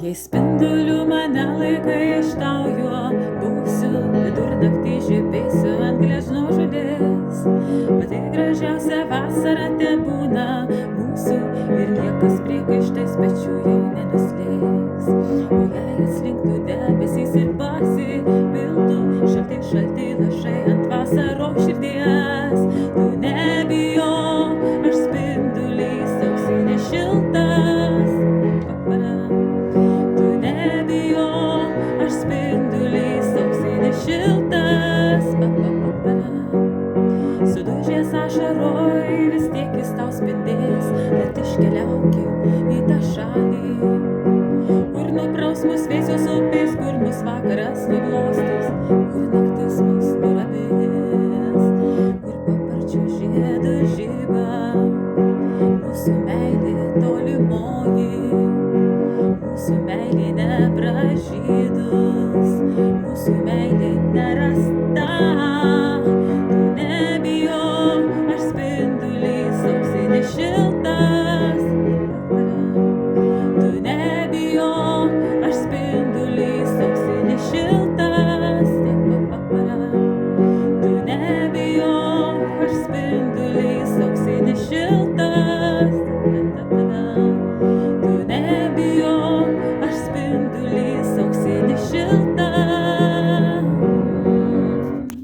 Jei spinduliu mane laikai aš tau juo būsiu, vidurnaktį žibėsiu ant gležno žolės. Pati gražiausia vasara tebūna mūsų ir niekas priekaištais pečių jau nenuslėgs. O jei atslinktų debesys ir pasipiltų šalti lašai ant vasaros širdies, tu nebijok, aš spindulys auksinis šiltas. Tu nebijok, aš spindulys auksinis šiltas. Sudužęs ašaroj vis tiek jis tau spindės, bet iškeliaukim į tą šalį, kur nupraus mus vėsios upės, kur mus vakaras nuglostys, kur naktis mus nuramins, kur paparčių žiedų žiba mūsų meilė tolimoji, mūsų meilė nepražyda.